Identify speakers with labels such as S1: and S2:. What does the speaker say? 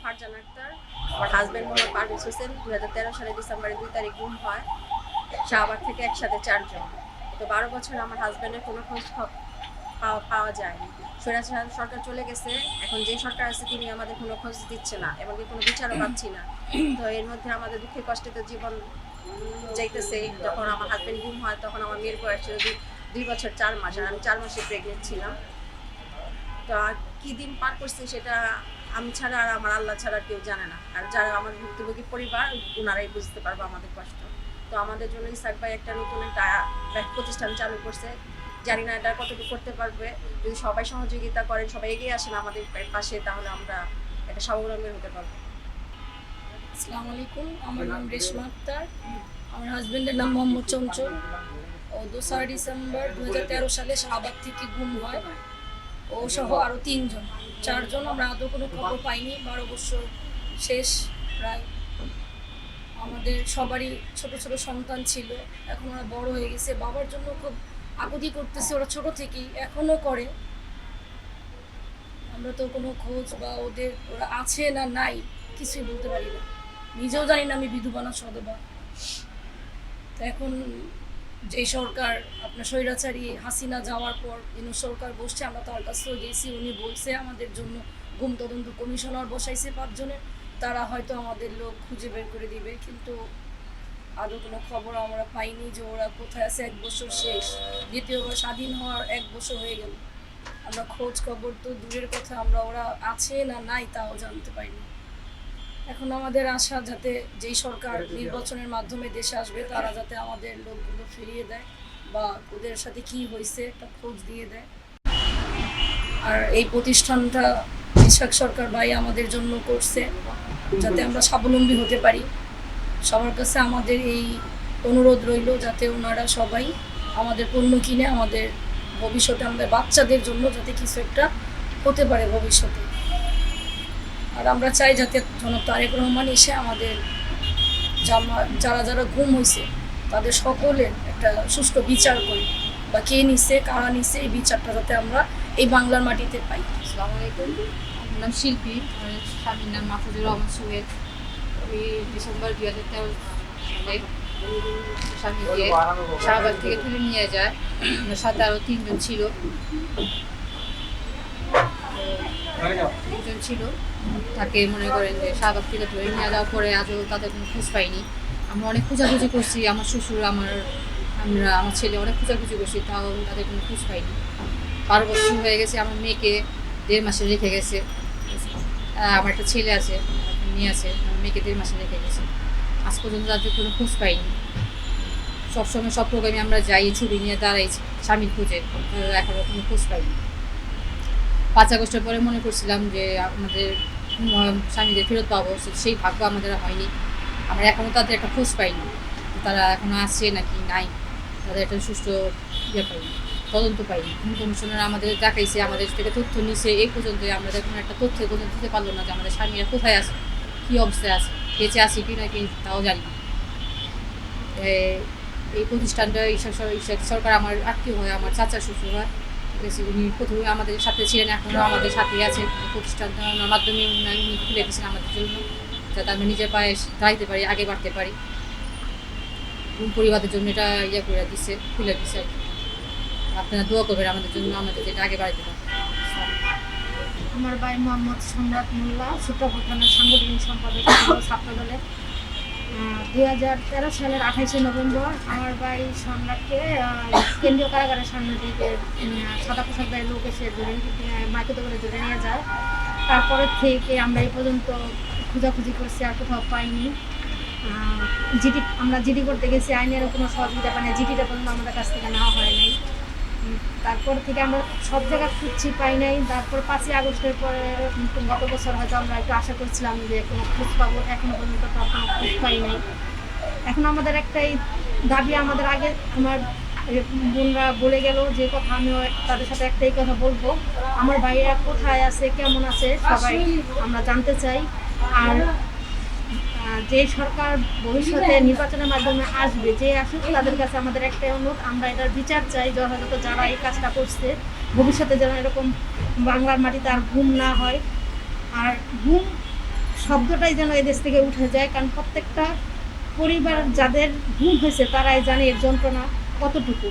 S1: ফারজান আক্তার। আমার হাজব্যান্ড মোহাম্মদ পারভেজ হোসেন। 2013 সালের ডিসেম্বরের 2 তারিখ গুম হয় শাহবাগ থেকে একসাথে 4 জন। তো 12 বছর আমার হাজব্যান্ডের কোনো খোঁজ পাওয়া যায়নি। স্বৈরাচার সরকার চলে গেছে, এখন যে সরকার আছে তিনি আমাদের কোনো খোঁজ দিচ্ছে না, এমনকি কোনো বিচারও পাচ্ছি না। তো এর মধ্যে আমাদের দুঃখে কষ্টে তো জীবন যাইতেছে। যখন আমার হাজব্যান্ড গুম হয় তখন আমার মেয়ের বয়স ছিল 2 বছর 4 মাস, আর আমি 4 মাসে প্রেগনেন্ট ছিলাম। তো কি দিন পার করছি সেটা আমি ছাড়া আর আমার আল্লাহ ছাড়া কেউ জানে না, আর যারা আমার ভুক্তভোগী পরিবার ওনারাই বুঝতে পারবো আমাদের কষ্ট। তো আমাদের জন্য ইসাক ভাই একটা নতুন একটা প্রতিষ্ঠান চালু করছে, জানি না এটা কতটুকু করতে পারবে। যদি সবাই সহযোগিতা করেন, সবাই এগিয়ে আসেন আমাদের পাশে, তাহলে আমরা একটা স্বাবলম্বী হতে পারবো।
S2: আসসালামু আলাইকুম, আমার নাম রেশমা আক্তার। আমার হাজব্যান্ডের নাম মোহাম্মদ চঞ্চল। ও 2 ডিসেম্বর 2013 সালে শাহবাগ থেকে গুম হয়। ও সহ আরও 3 জন, 4 জন আমরা আদৌ কোনো খবর পাইনি। 12 বছর শেষ প্রায়। আমাদের সবারই ছোট ছোট সন্তান ছিল, এখন ওরা বড় হয়ে গেছে। বাবার জন্য খুব আকুতি করতেছে, ওরা ছোট থেকেই এখনও করে। আমরা তো কোনো খোঁজ বা ওরা আছে না নাই কিছুই বলতে পারি না। নিজেও জানি না আমি বিধবা না সধবা। তো এখন যে সরকার আপনার স্বৈরাচারী হাসিনা যাওয়ার পর সরকার বসছে, আমরা তার কাছেও গেছি, উনি বলছে আমাদের জন্য গুম তদন্ত কমিশনার বসাইছে 5 জনের, তারা হয়তো আমাদের লোক খুঁজে বের করে দিবে। কিন্তু আদৌ কোনো খবর আমরা পাইনি যে ওরা কোথায় আছে। 1 বছর শেষ, দ্বিতীয়বার স্বাধীন হওয়ার 1 বছর হয়ে গেল, আমরা খোঁজ খবর তো দূরের কথা, আমরা ওরা আছে না নাই তাও জানতে পারিনি। এখন আমাদের আশা যাতে যেই সরকার নির্বাচনের মাধ্যমে দেশে আসবে তারা যাতে আমাদের লোকগুলো ফিরিয়ে দেয় বা ওদের সাথে কি হয়েছে একটা খোঁজ দিয়ে দেয়। আর এই প্রতিষ্ঠানটা ইসহাক সরকার ভাই আমাদের জন্য করছে যাতে আমরা স্বাবলম্বী হতে পারি। সবার কাছে আমাদের এই অনুরোধ রইল যাতে ওনারা সবাই আমাদের পণ্য কিনে আমাদের ভবিষ্যতে আমাদের বাচ্চাদের জন্য যাতে কিছু একটা হতে পারে ভবিষ্যতে। আর আমরা চাই যাতে জনাব তারেক রহমান এসে আমাদের যারা যারা গুম হয়েছে তাদের সকলের একটা সুষ্ঠু বিচার করে, বা কে নিছে কারা নিছে এই বিচারটা যাতে আমরা এই বাংলার মাটিতে পাই।
S3: আসসালামু আলাইকুম, আমার নাম শিল্পী, আমার স্বামীর নাম মাহফুজুর রহমান সোহেল। ওই ডিসেম্বর 2013 সালে স্বামীকে শাহবাগ থেকে তুলে নিয়ে যায়। আমার সাথে আরও 3 জন ছিল, 3 জন ছিল। তাকে মনে করেন যে শাহবাগ থেকে ধরে নিয়ে যাওয়ার পরে আজও তাদের কোনো খোঁজ পাইনি। আমরা অনেক খোঁজাখুঁজি করছি, আমার শ্বশুর আমার ছেলে অনেক খোঁজাখুঁজি করছি, তাও তাদের কোনো খোঁজ পাইনি। 12 বছর হয়ে গেছে, আমার মেয়েকে 1.5 মাসে রেখে গেছে। আমার একটা ছেলে আছে, মেয়ে আছে, আমার মেয়েকে 1.5 মাসে রেখে গেছে। আজ পর্যন্ত তাদের কোনো খোঁজ পাইনি। সবসময় সব প্রোগ্রামে আমরা যাই, ছবি নিয়ে দাঁড়াইছি স্বামীর খুঁজে, এখনও কোনো খোঁজ পাইনি। 5 আগস্টের পরে মনে করছিলাম যে আমাদের স্বামীদের ফেরত পাবো, সেই ভাগ্য আমাদের হয়নি। আমরা এখনও তাদের একটা খোঁজ পাইনি, তারা এখনও আছে নাকি নাই, তাদের একটা সুষ্ঠু পাইনি, তদন্ত পাইনি। কমিশনার আমাদের দেখাইছে, আমাদের থেকে তথ্য নিছে, এই পর্যন্ত আমরা কোনো একটা তথ্য পর্যন্ত দিতে পারলো না যে আমাদের স্বামীরা কোথায় আছে, কী অবস্থায় আছে, বেঁচে আছে কি নাকি তাও জানি না। এই প্রতিষ্ঠানটা ইসহাক সরকার আমার আত্মীয় হয়, আমার চাচা শ্বশুর হয়, ঠিক আছে। উনি প্রথমে আমাদের সাথে ছিলেন, এখনও আমাদের সাথেই আছে। প্রতিষ্ঠানটা ওনার মাধ্যমে উনি খুলে দিয়েছেন আমাদের জন্য, যাতে আমরা নিজের পায়ে দাঁড়াতে পারি, আগে বাড়তে পারি। পরিবারের জন্য এটা করে দিচ্ছে, খুলে দিচ্ছে আর কি। আপনারা দোয়া করবেন আমাদের জন্য, আমাদের যেটা আগে বাড়াতে পারে।
S4: আমার ভাই মোহাম্মদ সম্রাট মোল্লা, সূত্রপুর থানার সাংগঠনিক সম্পাদক ছাত্র দলের। 2013 সালের 28শে নভেম্বর আমার ভাই সম্রাটকে কেন্দ্রীয় কারাগারের সামনে থেকে সাদা পোশাকধারী লোক এসে মাইকোতে করে ধরে নিয়ে যায়। তারপরের থেকে আমরা এই পর্যন্ত খোঁজাখুঁজি করছি, আর কোথাও পাইনি। আমরা জিডি করতে গেছি, আইনেরও কোনো সহযোগিতা পাই না, জিডিটা পর্যন্ত আমাদের কাছ থেকে নেওয়া হয় নাই। তারপর থেকে আমরা সব জায়গায় খুঁজছি, পাই নাই। তারপর 5ই আগস্টের পরে গত বছর হয়তো আমরা একটু আশা করছিলাম যে কোনো খোঁজ পাবো, এখনো পর্যন্ত কোনো খোঁজ পাই নাই। এখন আমাদের একটাই দাবি, আমাদের আগে আমার বোনরা বলে গেল যে কথা, আমিও তাদের সাথে একটাই কথা বলবো, আমার ভাইয়েরা কোথায় আছে, কেমন আছে সবাই আমরা জানতে চাই। আর যে সরকার ভবিষ্যতে নির্বাচনের মাধ্যমে আসবে, যে আসুক, তাদের কাছে আমাদের একটাই অনুরোধ, আমরা এটার বিচার চাই যথাযথ। যারা এই কাজটা করছে ভবিষ্যতে যেন এরকম বাংলার মাটিতে আর গুম না হয়। আর গুম শব্দটাই যেন এদেশ থেকে উঠে যায়, কারণ প্রত্যেকটা পরিবার যাদের গুম হয়েছে তারাই জানে এর যন্ত্রণা কতটুকু।